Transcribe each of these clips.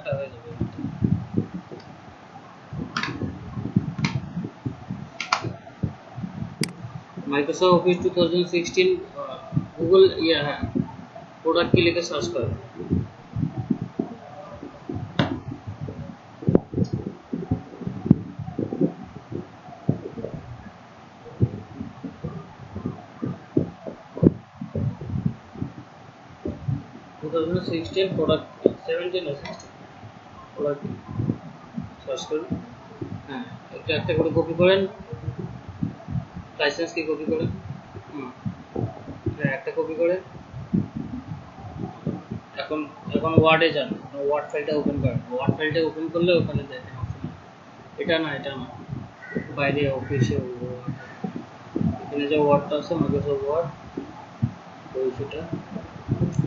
একটা হয়ে যাবে। মাইক্রোসফট অফিস 2016 গুগল হ্যাঁ প্রোডাক্ট কি লিখে সার্চ করে। প্রোডাক্ট 17 আছে প্রোডাক্ট সার্চ করুন। হ্যাঁ একটা একটা করে কপি করেন, লাইসেন্স কি কপি করেন। হ্যাঁ একটা কপি করে এখন এখন ওয়ার্ডে যান, ওয়ার্ড ফাইলটা ওপেন করেন। ওয়ার্ড ফাইলটা ওপেন করলে ওখানে দেখেন এটা না বাইরে অফিসে এখানে যে ওয়ার্ডটা আছে মাইক্রোসফট ওয়ার্ড, ওই সেটা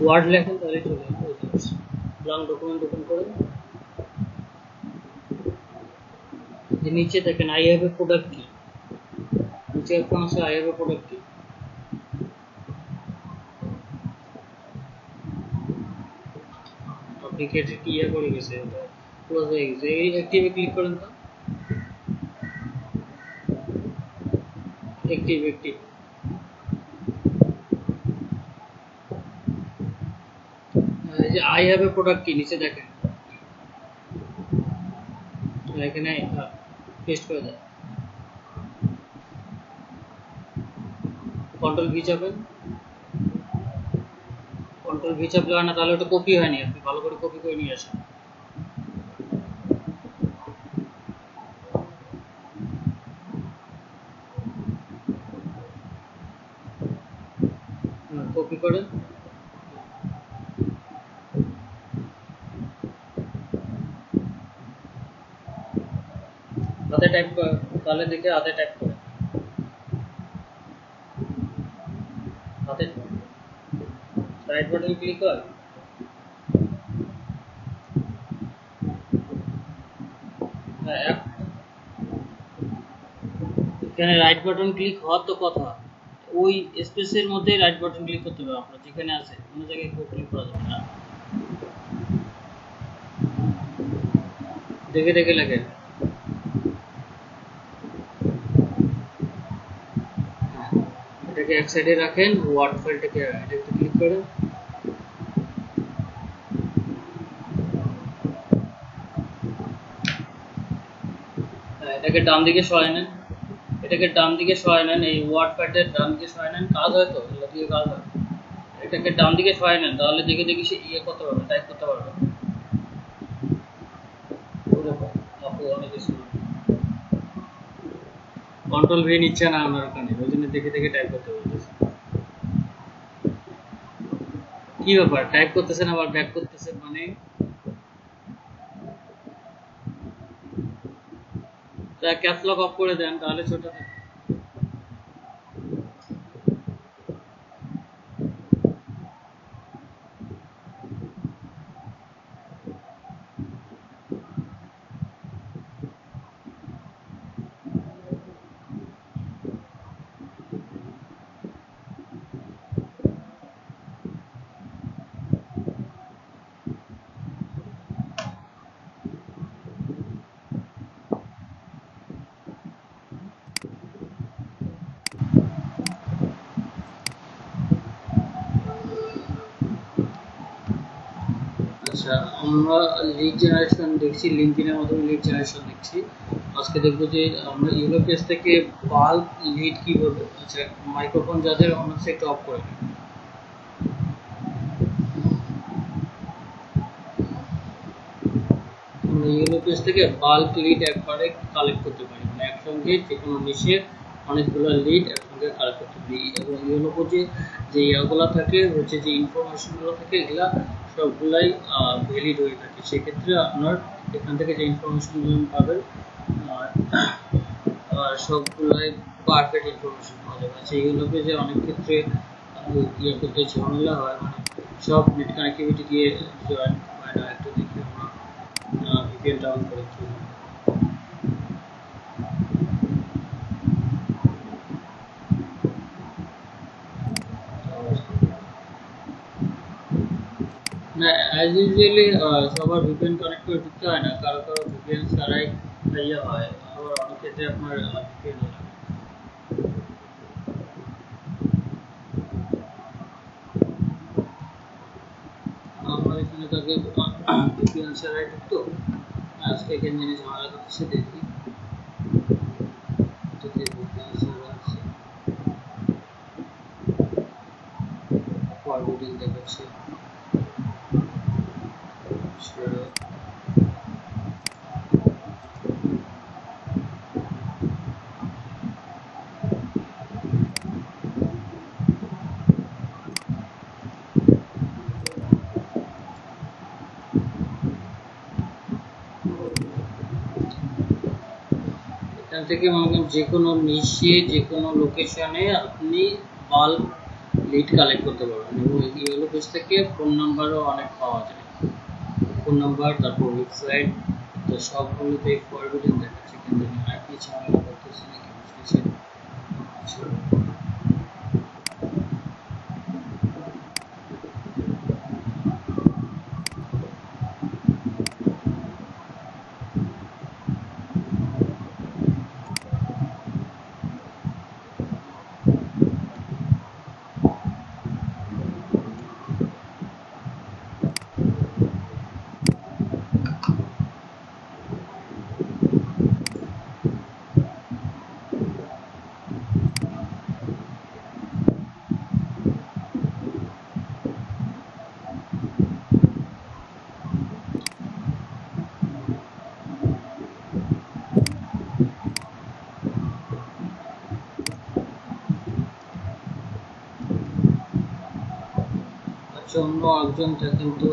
ওয়ার্ড লেখেন তাহলে চলে আসবে। ব্ল্যাঙ্ক ডকুমেন্ট ওপেন করেন, যে নিচে দেখেন আই হ্যাভ এ প্রোডাক্ট কি, নিচে এখন আছে আই হ্যাভ এ প্রোডাক্ট কি। আপনি কেটে কি করে গেছে, এটা ক্লোজ হয়ে গেছে। এই অ্যাক্টিভে ক্লিক করেন তো, অ্যাক্টিভ এই যে আই হ্যাভ এ প্রোডাক্ট কি নিচে দেখেন, এখানে পেস্ট করে দেন। কন্ট্রোল ভি চাপেন, কন্ট্রোল ভি চাপলে হয় না, তাহলে ওটা কপি হয়নি। আপনি ভালো করে কপি করে নিয়ে আসেন। কপি করেন, হাতে টাইপ করেন, তাহলে দেখে হাতে টাইপ করেন, হাতে রাইট বাটন ক্লিক করেন। এখানে রাইট বাটন ক্লিক হওয়ার তো কথা, ওই স্পেসের মধ্যে রাইট বাটন ক্লিক করতে হবে। আপনার যেখানে আছে কোনো জায়গায় ক্লিক করা যাবে না। দেখে দেখে লেখেন। এটাকে এক সাইডে রাখেন, ওয়ার্ড ফাইলটাকে এটাতে ক্লিক করেন। এটাকে ডান দিকে সরাই নেন, এটাকে ডান দিকে সরাই নেন, এই ওয়ার্ড ফাইলটার ডান দিকে সরাই নেন। কাজ হয় তো, এগুলো দিয়ে কাজ হয়। এটাকে ডান দিকে সরাই নেন, তাহলে দেখে দেখে সে করতে পারবে, টাইপ করতে পারবে। কন্ট্রোল ভি নিচ্ছে না আমার ওখানে, ওই জন্য দেখে দেখে টাইপ করতে বলতেছে। কি ব্যাপার, টাইপ করতেছেন আবার ব্যাক করতেছেন, মানে ক্যাপস লক অফ করে দেন, তাহলে ছোট থাকে। আচ্ছা, আমরা লিড জেনারেশন দেখছি, লিঙ্কডিনের মাধ্যমে লিড জেনারেশন দেখছি। আজকে দেখবো যে আমরা ইউনো পেজ থেকে বাল্ক লিড কিভাবে। আচ্ছা, মাইক্রোফোন যাদের অন আছে একটু অফ করে দিন। আমরা ইউনো পেজ থেকে বাল্ক লিড একবারে কালেক্ট করতে পারি, মানে একসঙ্গে যে কোনো নিশে অনেকগুলো লিড একসঙ্গে কালেক্ট করতে পারি। এবং ইউনো পেজে যে ইয়াগুলো থাকে হচ্ছে, যে ইনফরমেশনগুলো থাকে, এগুলা সবগুলাই ভ্যালিড হয়ে থাকে। সেক্ষেত্রে আপনার এখান থেকে যে ইনফরমেশনগুলো পাবেন সবগুলাই পারফেক্ট ইনফরমেশন পাওয়া যাবে। আচ্ছা, ইউনো পেজে অনেক ক্ষেত্রে ইয়ে করতে ঝামেলা হয়, মানে সব নেট কানেক্টিভিটি দিয়ে জয়েন হয় না। একটু দেখি আমরা ভিপিএন ডাউন করে না, অ্যাজ ইউজুয়ালি সবার ভিপিএন কানেক্ট করে দিতে হয় না, কারো কারো ভিপিএন ছাড়াই ইয়ে হয়, আবার অনেক ক্ষেত্রে আপনার ভিপিএন লাগে। আমার এখানে তাকে ভিপিএন ছাড়াই ঢুকতো, আজকে কেন জিনিস ঝামেলা করতেছে দেখি। যদি ভিপিএন ছাড়া আছে ফরওয়ার্ডিং দেখাচ্ছে। এখান থেকে মনে করেন যে কোনো নিশে যে কোনো লোকেশনে আপনি বাল্ক লিড কালেক্ট করতে পারবেন, এবং ইয়েলো পেজ থেকে ফোন নাম্বারও অনেক পাওয়া যায়। ফোন নাম্বার, তারপর ওয়েবসাইট, তো সবগুলোতে ফরওয়ার্ডিং দেখাচ্ছে, কিন্তু একই ঝামেলা করতেছে নাকি বুঝতেছি না। আচ্ছা, অন্য একজন দেখেন তো।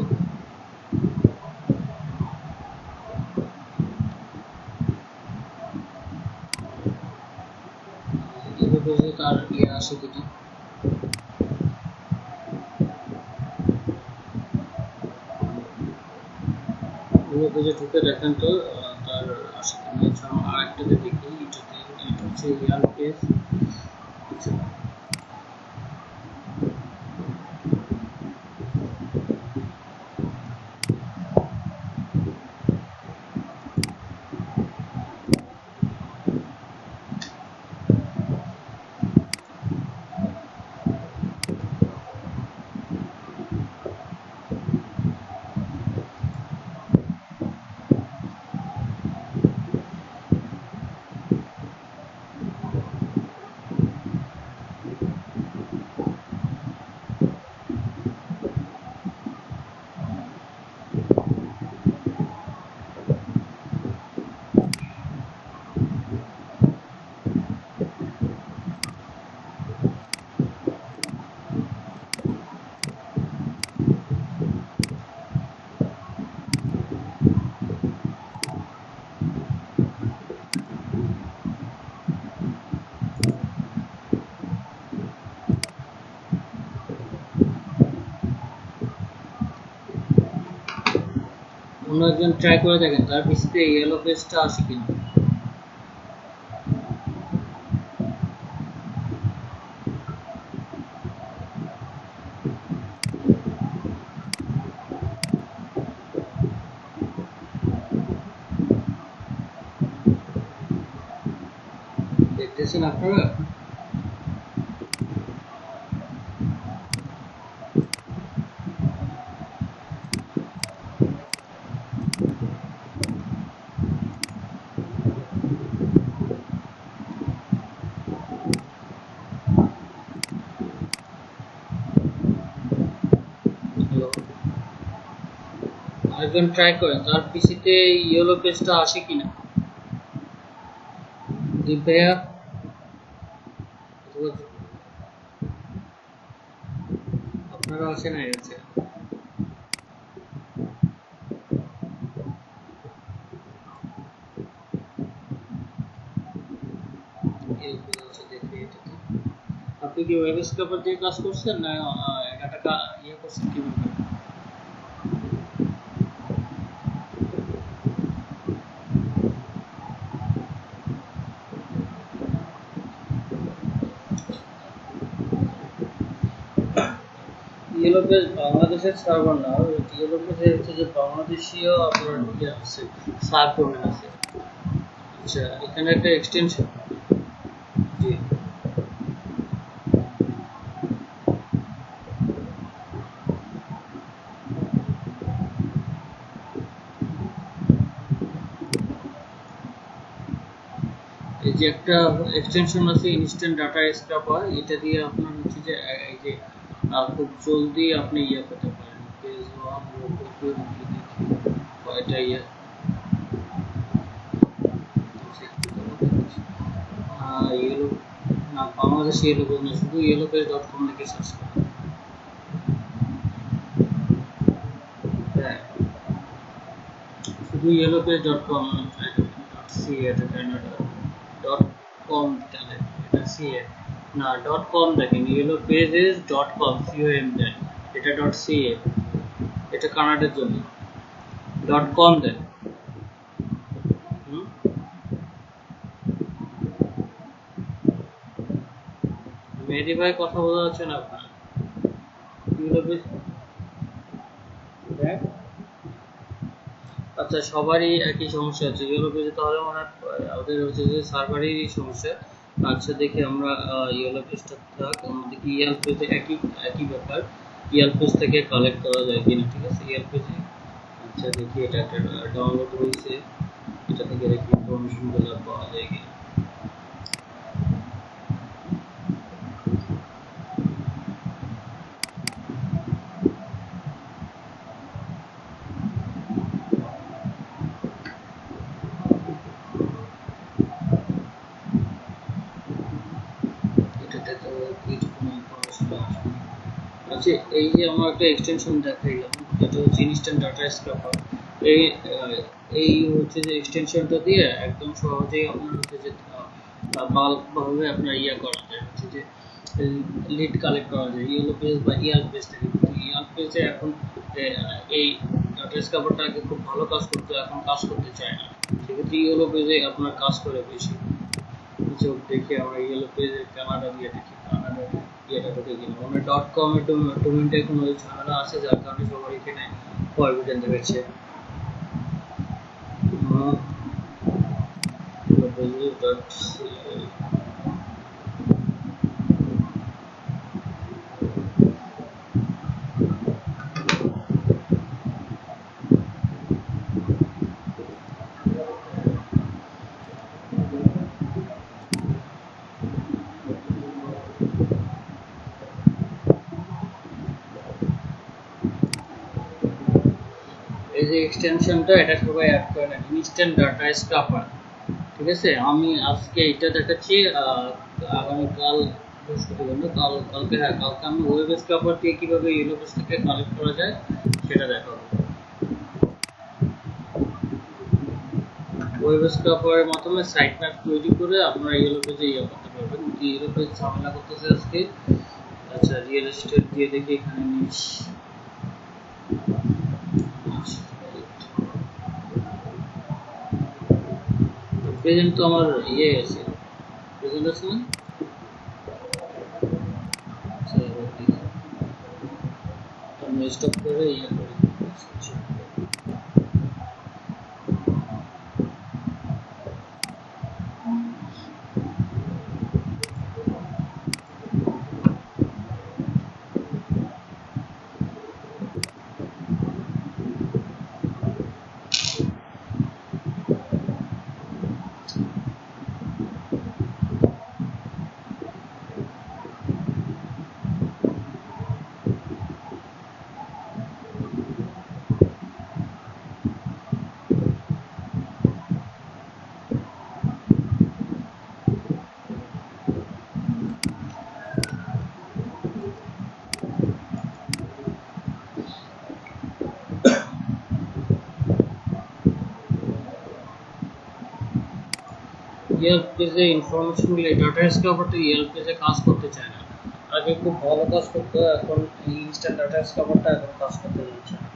তার ইয়ে আসে কিনা, পেজে ঢুকে দেখেন তো তার আসে কিনা। আরেকটাতে দেখি, এটাতে এটা হচ্ছে ইয়ার পেজ। অন্য একজন ট্রাই করে দেখেন তার পিসিতে ইয়েলো পেজটা আসে কিনা। দেখতেছেন আপনারা? আরেকজন ট্রাই করেন তার পিসিতে ইয়েলো পেজটা আসে কিনা। দীপ ভাইয়া, আপনারা আসে না গেছে। আপনি কি ওয়েব স্ক্রাপার দিয়ে কাজ করছেন না এটা ইয়ে করছেন কিভাবে? ইয়েলো পেজ বাংলাদেশের সার্ভার না, ইয়েলো পেজে হচ্ছে যে বাংলাদেশীয় আপনার ইয়ে আছে, সাব ডোমেন আছে। আচ্ছা, এখানে একটা এক্সটেনশন, জি এই যে একটা এক্সটেনশন আছে ইনস্ট্যান্ট ডাটা স্ক্রাপার, এটা দিয়ে আপনার হচ্ছে যে এই যে খুব জলদি আপনি ইয়ে করতে পারেন। পেজ ওয়ান কয়টা ইয়ে ইয়েলো না, বাংলাদেশি ইয়েলো পেজ না, শুধু ইয়েলো পেজ ডট কম লিখে সার্চ করেন। হ্যাঁ, শুধু yellow page dot com dot C এটা কানাডা ডট কম তাহলে এটা সি এ না ডট কম দেখেন, yellow pages dot com COM then, এটা ডট সি এ, এটা কানাডার জন্য। ডট কম দেন। মেহেদি ভাই কথা বোঝা যাচ্ছে না আপনার? ইয়েলো পেজ, আচ্ছা সবারই একই সমস্যা হচ্ছে ইয়েলো পেজে, তাহলে মনে হয় ওদের হচ্ছে যে সার্ভারেরই সমস্যা। আচ্ছা দেখি আমরা ইয়েলো পেজটা থাক, আমাদের কি ইয়েল পেজে একই একই ব্যাপার, ইয়েল পেজ থেকে কালেক্ট করা যায় কিনা। ঠিক আছে, ইয়েল পেজে আচ্ছা দেখি এটা একটা ডাউনলোড হয়েছে, এটা থেকে দেখি ইনফরমেশনগুলো পাওয়া যায় কিনা। এটাতে তো কোনো ইনফরমেশন আসবে। আচ্ছা, এই যে আমার একটা এক্সটেনশন দেখাইলাম, এটা হচ্ছে ইনস্ট্যান্ট ডাটা স্ক্রাপার। এই এই হচ্ছে যে এক্সটেনশনটা দিয়ে একদম সহজেই আপনার হচ্ছে যে বাল্কভাবে আপনার ইয়ে করা যায়, হচ্ছে যে লিড কালেক্ট করা যায় ইয়েলো পেজ বা ইয়াল পেজ থেকে। ইয়াল পেজে এখন এই ডাটা স্ক্রাপারটা আগে খুব ভালো কাজ করতো, এখন কাজ করতে চায় না, সেক্ষেত্রে ইয়েলো পেজে আপনার কাজ করে বেশি। চোখ দেখে আমরা ইয়েলো পেজে কানাডা দিয়ে দেখি, কানাডা ইয়েটা ঢুকে কিনা মানে ডট কম এর ডোমেনটা কোনো ঝামেলা আছে, যার কারণে সবার এখানে ফরবিডেন দেখাচ্ছে। এই যে এক্সটেনশনটা, এটা সবাই অ্যাড করে না, ইনস্ট্যান্ট ডাটা স্ক্রাপার। ঠিক আছে, আমি আজকে এটা দেখাচ্ছি, আগামীকাল বৃহস্পতিবার না, কালকে, হ্যাঁ কালকে আমি ওয়েব স্ক্রাপার দিয়ে কীভাবে ইয়েলো পেজ থেকে কালেক্ট করা যায় সেটা দেখাবো। ওয়েব স্ক্রাপারের মাধ্যমে সাইট ম্যাপ তৈরি করে আপনারা ইয়েলো পেজে ইয়ে করতে পারবেন। ইয়েলো পেজ ঝামেলা করতেছে আজকে। আচ্ছা, রিয়েল এস্টেট দিয়ে দেখি এখানে নিচ প্রেজেন্ট তো আমার ইয়ে আছে, প্রেজেন্ট আছে না? আমি স্টপ করে ইয়ে করি। ইয়েল পেজে ইনফরমেশনগুলো ডাটা স্ক্রাপারটা ইয়েল পেজে কাজ করতে চায় না। আগে খুব ভালো কাজ করতো, এখন ইনস্ট্যান্ট ডাটা স্ক্রাপারটা এখন কাজ করতে যাচ্ছে না।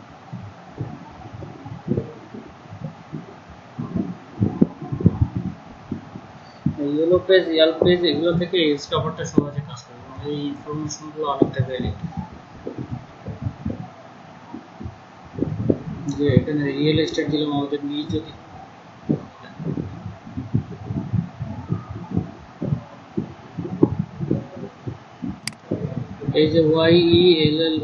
ইয়েলো পেজ, ইয়াল পেজ এগুলো থেকে স্ক্রাপারটা সহজে কাজ করে, এই ইনফরমেশনগুলো অনেকটা ভ্যালিড। যে এখানে রিয়েল এস্টেট দিলাম আমাদের নিয়ে যদি এই যে YELLOWOPAGES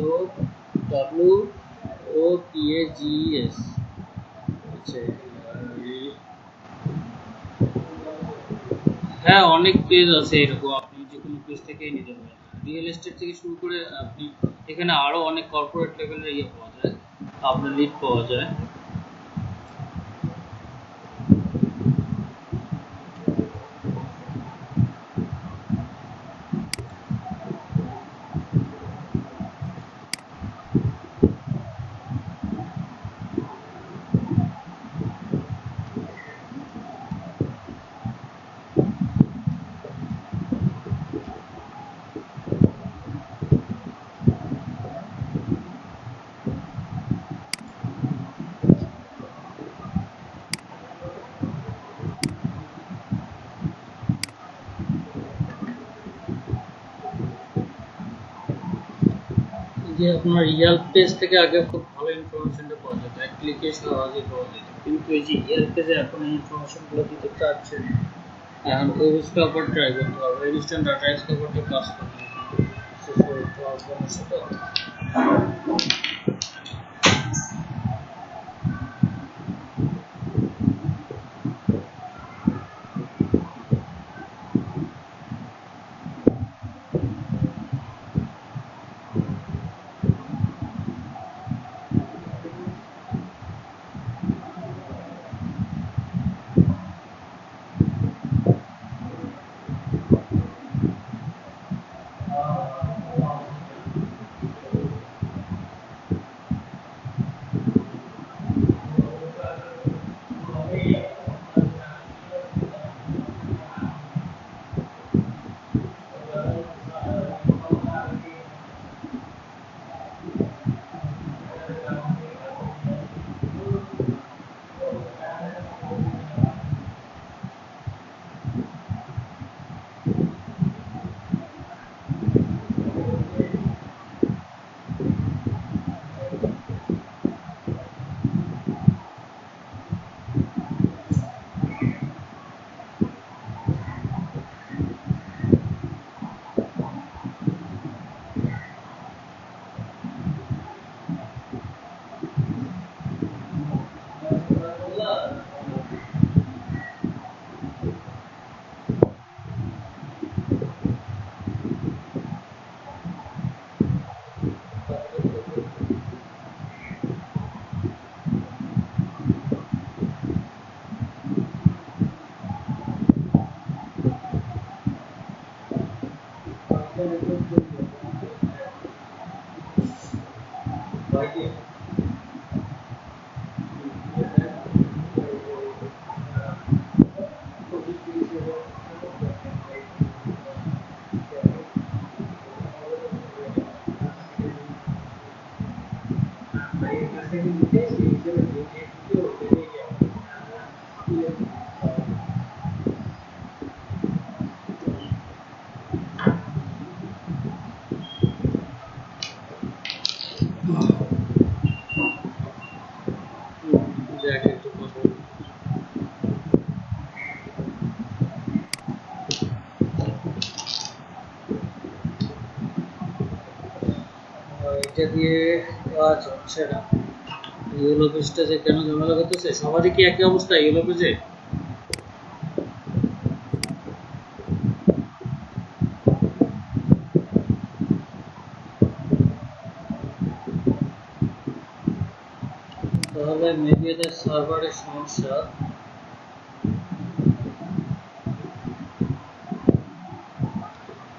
আচ্ছা হ্যাঁ অনেক পেজ আছে এরকম, আপনি যে কোনো পেজ থেকেই নিতে পারেন। রিয়েল এস্টেট থেকে শুরু করে আপনি এখানে আরো অনেক কর্পোরেট লেভেলের ইয়ে পাওয়া যায়, আপনার লিড পাওয়া যায়। যে আপনার ইয়াল্প পেজ থেকে আগে খুব ভালো ইনফরমেশনটা পাওয়া যেত, এক ক্লিকে সহজে পাওয়া যেত, কিন্তু এই যে ইয়াল্প পেজে এখন এই ইনফরমেশনগুলো দিতে চাচ্ছেন, এখন ওই পেজটা আবার ট্রাই করতে হবে, রেজিস্ট্যান্ট ডাটা এক্সপ্লোরেটর কাজ করতে সেটা এটা দিয়ে কাজ হচ্ছে না। ইয়েলো পেজটা যে কেন ঝামেলা করতেছে, সবারই কি একই অবস্থা ইয়েলো পেজে? তাহলে মেবি এদের সার্ভারের সমস্যা।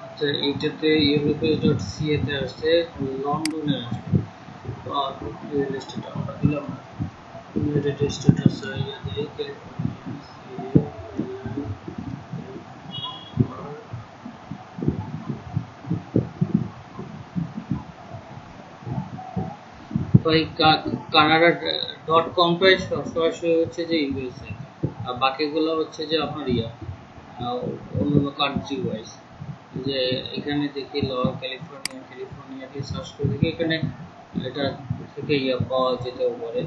আচ্ছা এইটাতে ইউরোপেজ.ca তে আসছে, লন্ডনে আসবে, আর রিয়েল এস্টেট আমরা দিলাম না, ইউনাইটেড স্টেটাস ভাই কানাডা .com সরাসরি হচ্ছে যে ইউএসএ, আর বাকিগুলো হচ্ছে যে আপনার অন্য কান্ট্রি ওয়াইজ। যে এখানে দেখি ক্যালিফোর্নিয়াকে সার্চ করে দেখি, এখানে এটা থেকে পাওয়া যেতেও পারে।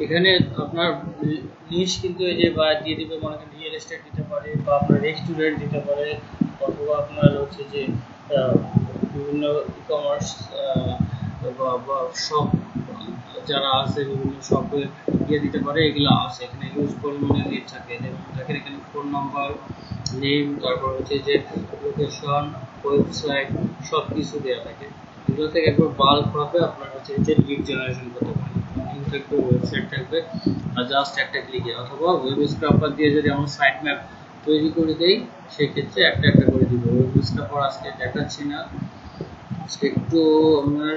এখানে আপনার নিশ কিন্তু এই যে বা দিয়ে দিবে, মনে করেন রিয়েল এস্টেট দিতে পারে, বা আপনার রেস্টুরেন্ট দিতে পারে, অথবা আপনার হচ্ছে যে বিভিন্ন ই কমার্স বা শপ যারা আছে বিভিন্ন শপের দিয়ে দিতে পারে, এগুলো আছে এখানে ইউজ পরিমাণে লিড থাকে। যেমন দেখেন এখানে ফোন নাম্বার, নেম, তারপর হচ্ছে যে লোকেশন, ওয়েবসাইট, সব কিছু দেওয়া থাকে। এগুলো থেকে একবার বাল্ক ভাবে আপনার হচ্ছে যে লিড জেনারেশন করতে পারেন। লিঙ্ক থাকবে, ওয়েবসাইট থাকবে, আর জাস্ট একটা ক্লিকে, অথবা ওয়েব স্ক্রাপার দিয়ে যদি আমরা সাইট ম্যাপ তৈরি করে দেই, সেক্ষেত্রে একটা একটা করে দিব। ওয়েব স্ক্রাপার আজকে দেখাচ্ছি না, আজকে একটু আমার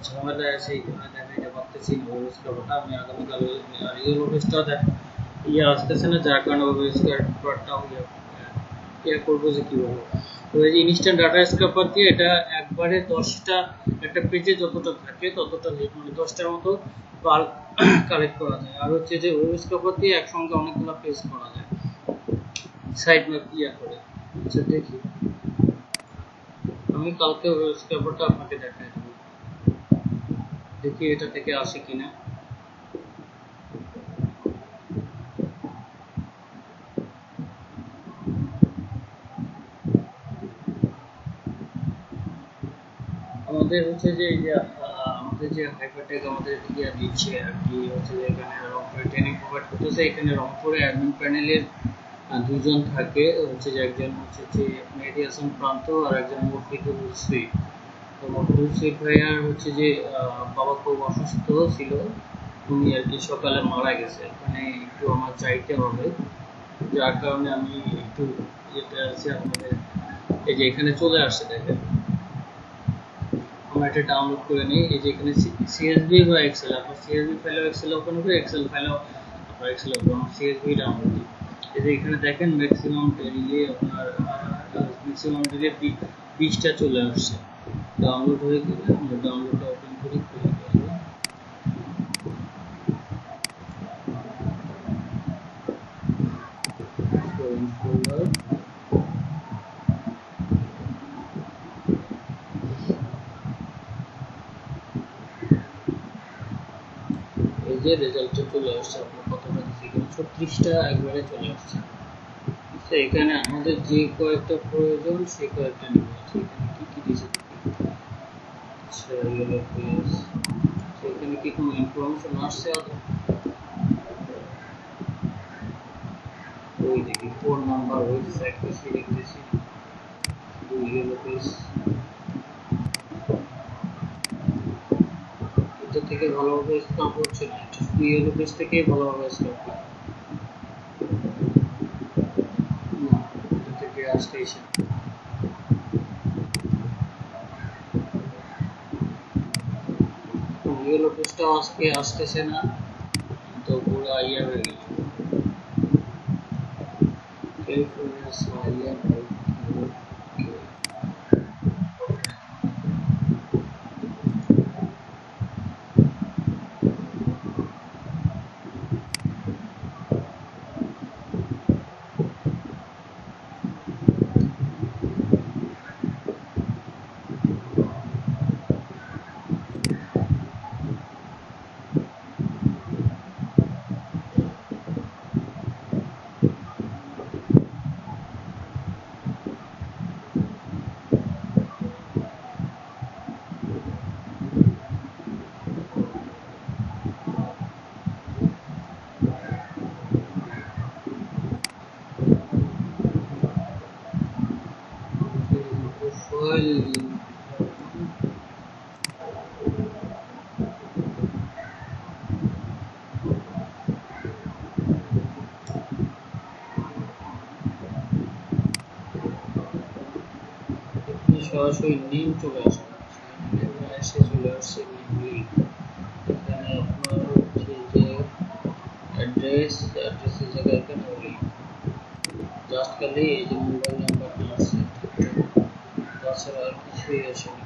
ঝামেলায় আছে, এই কারণে দেখাইতে পারতেছি না ওয়েব স্ক্রাপারটা। আমি আগামীকাল রিয়েল অফিসটা আসতেছে না, যার কারণে ওয়েব স্ক্রাপারটাও ইয়ে করবো যে কীভাবে। তো এই যে ইনস্ট্যান্ট ডাটা স্ক্রাপার দিয়ে এটা একবারে 10টা একটা পেজে যতটা থাকে ততটা মানে 10টার মতো বাল্ক কালেক্ট করা যায়। আর হচ্ছে যে ওয়েব স্ক্রাপার দিয়ে একসঙ্গে অনেকগুলো পেজ করা যায় সাইট ম্যাপ ইয়া করে। আচ্ছা দেখি, আমি কালকে ওয়েব স্ক্রাপারটা আপনাকে দেখাই দেবো, দেখি এটা থেকে আসে কিনা। আমাদের হচ্ছে যে এই যে আমাদের যে হাইপারটেক আমাদের ইয়া দিচ্ছে আর কি, হচ্ছে যে এখানে রংপুরে ট্রেনিং প্রোভাইড করতেছে। এখানে রংপুরে অ্যাডমিন প্যানেলের দুজন থাকে, হচ্ছে যে একজন হচ্ছে যে মেহেদী হাসান প্রান্ত আর একজন মফিকুল সুইট। তো মফিকুল সুইট ভাইয়ার হচ্ছে যে বাবা খুব অসুস্থ ছিল, উনি আর কি সকালে মারা গেছে। এখানে একটু আমার চাইতে হবে, যার কারণে আমি একটু যেটা আছে আপনাদের এই যে এখানে চলে আসছে দেখেন। আমরা এটা ডাউনলোড করে নিই। এই যে এখানে সিএসভি বা এক্সেল, আপনার সিএসভি ফাইলও এক্সেল ওপেন করে, এক্সেল ফাইলও আপনার এক্সেল ওপেন, সিএসভি ডাউনলোড দিই। এই যে এখানে দেখেন ম্যাক্সিমাম ডিলে আপনার ম্যাক্সিমাম ডিলে 20টা চলে আসছে ডাউনলোড হয়ে গেলে। আমরা ডাউনলোডটা ওপেন করি, খুলে গেল ফোল্ডার। এই যে রেজাল্টটা চলে আসছে, আপনার কতটা দিচ্ছে, এখানে 36টা একবারে চলে আসছে। আচ্ছা এখানে আমাদের যে কয়েকটা প্রয়োজন সেই কয়েকটা নিব। আচ্ছা এখানে কি কি দিয়েছে, আচ্ছা ইয়েলো পেজ, এখানে কি কোনো ইনফরমেশন আসছে আদৌ? ওই দেখি ফোন নাম্বার, ওয়েবসাইট কিছু লিখতেছি, ইয়েলো পেজ। এটা থেকে ভালোভাবে স্ক্যাপ হচ্ছে না, এটা শুধু ইয়েলো পেজ থেকেই ভালোভাবে স্ক্যাপ হয় না, এটা থেকে আসতেইছে না। ইয়েলো পেজটা আজকে আসতেছে না, তো পুরো ইয়ে হয়ে গেল। California silent profile. সরাসরি নেম চলে আসে, এসে চলে আসছে নেম লিঙ্ক। এখানে আপনার হচ্ছে যে অ্যাড্রেসের জায়গায় এখানে লিঙ্ক, জাস্ট খালি এই যে মোবাইল নাম্বারটা আছে, তাছাড়া আর কিছুই আসে না।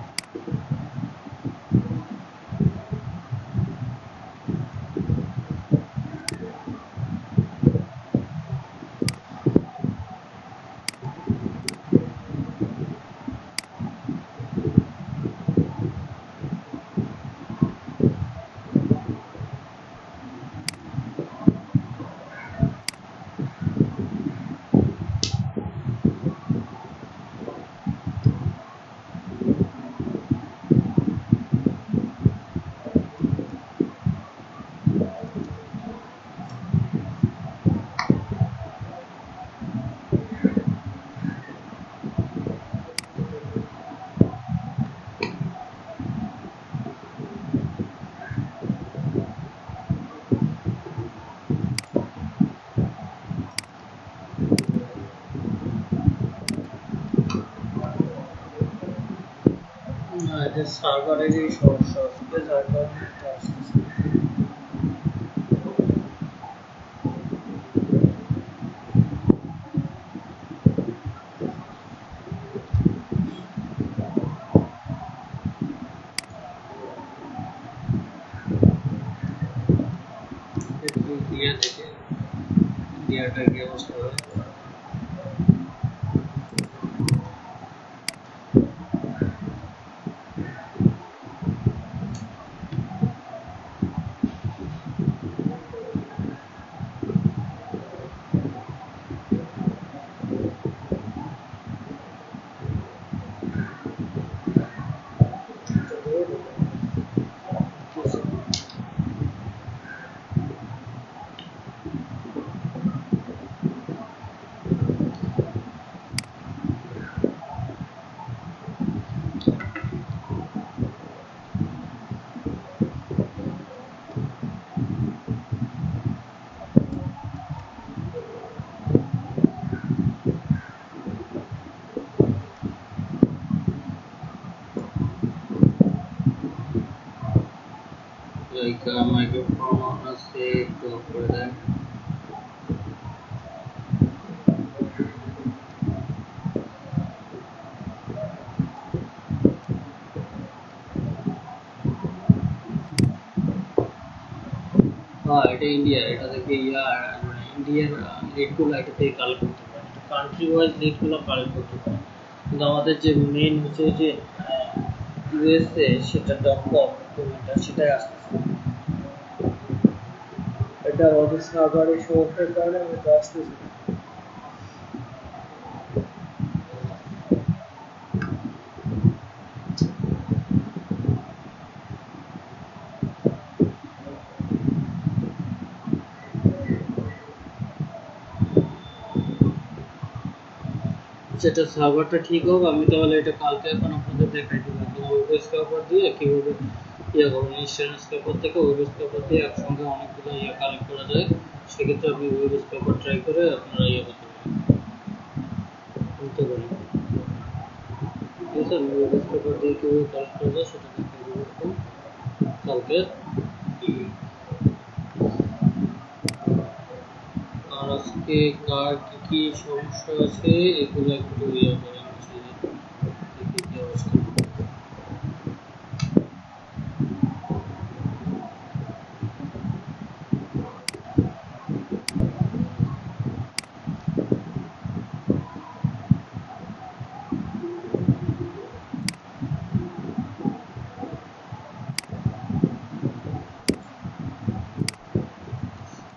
যে সার্ভারেরই সমস্যা আসলে, যার কারণে এটা আসতেছে। একটু দিয়ে দেখে ইন্ডিয়াটার কি অবস্থা হয়। মাইক্রোফোন অন আছে, একটু অফ করে দেন। হ্যাঁ, এটা ইন্ডিয়া, এটা থেকে ইন্ডিয়ার রেটগুলো এটা থেকে কালেক্ট করতে পারে, কান্ট্রি ওয়াইজ রেটগুলো কালেক্ট করতে পারে। কিন্তু আমাদের যে মেইন হচ্ছে যে ইউএসএ, সেটা .com পেমেন্টটা সেটাই আসতেছে। এটা ওদের সার্ভারের সমস্যার কারণে এটা আসতেছে। সেটা সার্ভারটা ঠিক হোক, আমি তাহলে এটা কালকে এখন আপনাদের দেখাই দেবো। একদম ওয়েব পেপার দিয়ে কীভাবে ইয়ে করবেন, ইন্স্যুরেন্স পেপার থেকে ওয়েব পেপার দিয়ে একসঙ্গে অনেকগুলো ইয়ে কালেক্ট করা যায়। সেক্ষেত্রে আপনি ওয়েব পেপার ট্রাই করে আপনারা ইয়ে করতে পারেন। ঠিক আছে, আমি ওয়েব পেপার দিয়ে কীভাবে কালেক্ট করা যায় সেটা দেখাই দেবো কালকে। আর আজকে কার কি কি সমস্যা আছে এগুলো একটু ইয়ে করে হচ্ছে দেখি কি অবস্থা।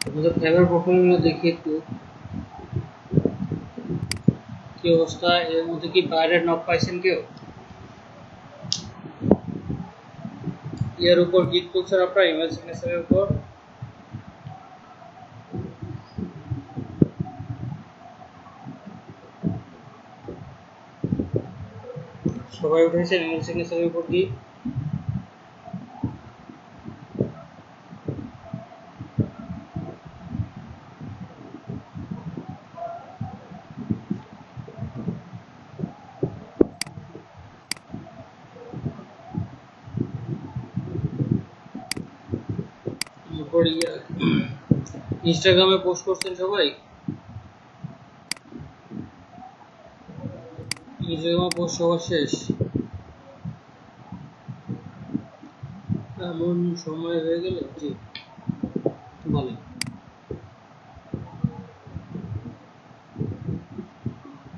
আপনাদের ফাইবার প্রোফাইলগুলো দেখি একটু কি অবস্থা। এর মধ্যে কি বাইরের নক পাইছেন কেউ? এর উপর গিট করছেন আপনার ইমেল সিগনেচারের উপর? সবাই উঠেছেন ইমেল সিগনেচারের উপর গিট? উপর ইনস্টাগ্রামে পোস্ট করছেন সবাই? ইনস্টাগ্রামে পোস্ট সবার শেষ? এমন সময় হয়ে গেল, জি বলেন।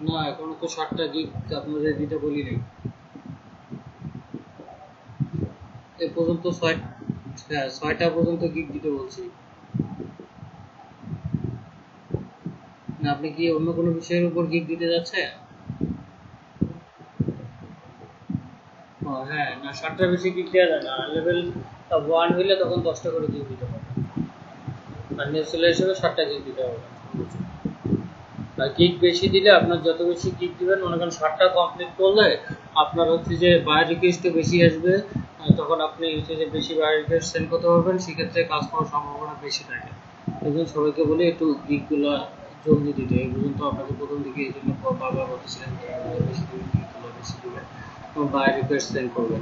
না, এখনো তো 7টা গিগ আপনাদের দিতে বলি নাই। এ পর্যন্ত 6টা পর্যন্ত গিগ দিতে বলছি। না, আপনি কি অন্য কোনো বিষয়ের উপর গিগ দিতে যাচ্ছেন? হ্যাঁ, না 7টার বেশি গিগ দেওয়া যায় না। লেভেল 1 হইলে তখন 10টা করে গিগ দিতে হবে। আর নেক্সট হিসেবে 7টা গিগ দিতে হবে। আর গিগ বেশি দিলে আপনার যত বেশি গিগ দিবেন, মনে করেন 7টা কমপ্লিট করলে আপনার হচ্ছে যে বায়ার রিকোয়েস্টও বেশি আসবে, তখন আপনি হচ্ছে যে বেশি বায়ার রিকোয়েস্ট সেন্ড করতে পারবেন, সেক্ষেত্রে কাজ করার সম্ভাবনা বেশি থাকে। এই জন্য সবাইকে বলি একটু গিগগুলো জলদি দিতে। এই পর্যন্ত আপনাকে প্রথম দিকে এই জন্য বারবার বলতেছিলেন বেশি দিবেন, গিগগুলো বেশি দিবেন। বাই রিকোয়েস্ট সেন্ড করবেন।